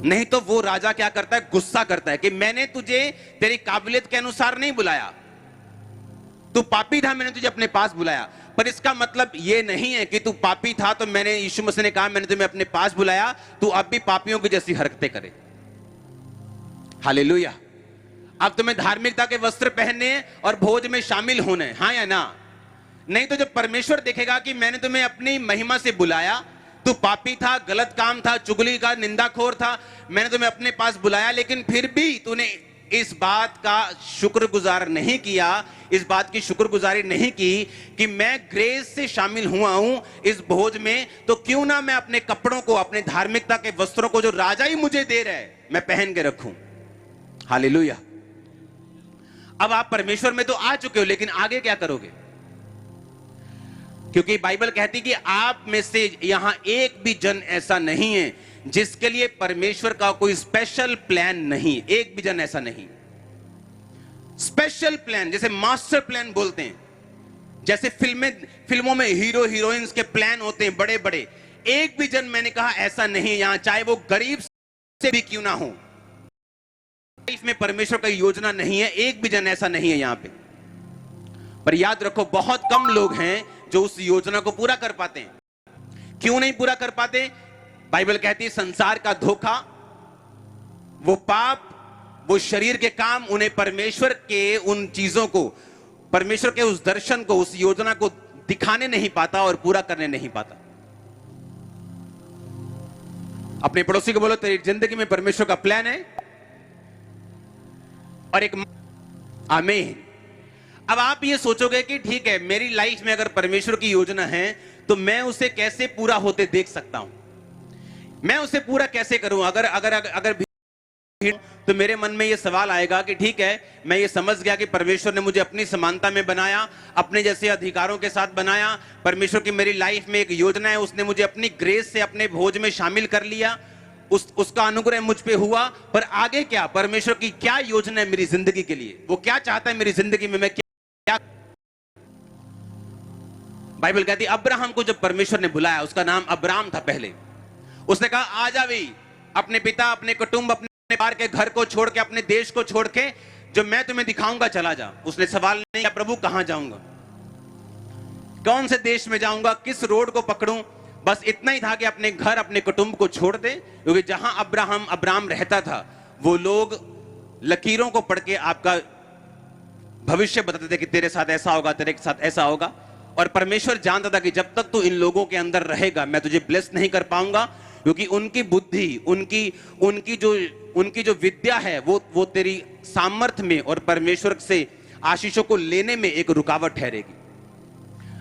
नहीं तो वो राजा क्या करता है, गुस्सा करता है कि मैंने तुझे तेरी काबिलियत के अनुसार नहीं बुलाया, तू पापी था, मैंने तुझे अपने पास बुलाया। पर इसका मतलब ये नहीं है कि तू पापी था तो मैंने, यीशु मसीह ने कहा मैंने तुम्हें अपने पास बुलाया, तू अब भी पापियों की जैसी हरकतें करे। हालेलुया। अब तुम्हें धार्मिकता के वस्त्र पहनने और भोज में शामिल होने, हाँ या ना? नहीं तो जब परमेश्वर देखेगा कि मैंने तुम्हें अपनी महिमा से बुलाया, तू पापी था, गलत काम था, चुगली का निंदाखोर था, मैंने तुम्हें अपने पास बुलाया, लेकिन फिर भी तूने इस बात का शुक्रगुजार नहीं किया, इस बात की शुक्रगुजारी नहीं की कि मैं ग्रेस से शामिल हुआ हूं इस भोज में, तो क्यों ना मैं अपने कपड़ों को, अपने धार्मिकता के वस्त्रों को जो राजा ही मुझे दे रहा है, मैं पहन के रखूं। हालेलुया। अब आप परमेश्वर में तो आ चुके हो, लेकिन आगे क्या करोगे? क्योंकि बाइबल कहती कि आप में से यहां एक भी जन ऐसा नहीं है जिसके लिए परमेश्वर का कोई स्पेशल प्लान नहीं। एक भी जन ऐसा नहीं। स्पेशल प्लान, जैसे मास्टर प्लान बोलते हैं, जैसे फिल्मों में हीरो हीरोइंस के प्लान होते हैं बड़े बड़े, एक भी जन, मैंने कहा, ऐसा नहीं यहां, चाहे वो गरीब से भी क्यों ना हो। इसमें परमेश्वर का योजना नहीं है, एक भी जन ऐसा नहीं है यहां पे। पर याद रखो, बहुत कम लोग हैं जो उस योजना को पूरा कर पाते हैं। क्यों नहीं पूरा कर पाते? बाइबल कहती है संसार का धोखा, वो पाप, वो शरीर के काम उन्हें परमेश्वर के उन चीजों को, परमेश्वर के उस दर्शन को, उस योजना को दिखाने नहीं पाता और पूरा करने नहीं पाता। अपने पड़ोसी को बोलो, तेरी जिंदगी में परमेश्वर का प्लान है और एक आमीन। अब आप ये सोचोगे कि ठीक है, मेरी लाइफ में अगर परमेश्वर की योजना है तो मैं उसे कैसे पूरा होते देख सकता हूं, मैं उसे पूरा कैसे करूं? अगर अगर अगर तो मेरे मन में यह सवाल आएगा कि ठीक है, मैं ये समझ गया कि परमेश्वर ने मुझे अपनी समानता में बनाया, अपने जैसे अधिकारों के साथ बनाया, परमेश्वर की मेरी लाइफ में एक योजना है, उसने मुझे अपनी ग्रेस से अपने भोज में शामिल कर लिया, उसका अनुग्रह मुझ पे हुआ। पर आगे क्या? परमेश्वर की क्या योजना है मेरी जिंदगी के लिए? वो क्या चाहता है मेरी जिंदगी में, मैं क्या? बाइबल कहती है अब्राहम को जब परमेश्वर ने बुलाया, उसका नाम अब्राम था पहले, उसने कहा आ जा भाई, अपने पिता, अपने कुटुंब, अपने बाहर के घर को छोड़ के, अपने देश को छोड़ के, जो मैं तुम्हें दिखाऊंगा चला जा। उसने सवाल नहीं किया प्रभु कहां जाऊंगा, कौन से देश में जाऊंगा, किस रोड को पकड़ूं, बस इतना ही था कि अपने घर, अपने कुटुंब को छोड़ दे। क्योंकि जहां अब्राम रहता था, वो लोग लकीरों को पढ़ के आपका भविष्य बताते थे कि तेरे साथ ऐसा होगा, तेरे साथ ऐसा होगा। और परमेश्वर जानता था कि जब तक तू इन लोगों के अंदर रहेगा, मैं तुझे ब्लेस नहीं कर पाऊंगा, क्योंकि उनकी बुद्धि, उनकी जो विद्या है, वो तेरी सामर्थ्य में और परमेश्वर से आशीषों को लेने में एक रुकावट ठहरेगी।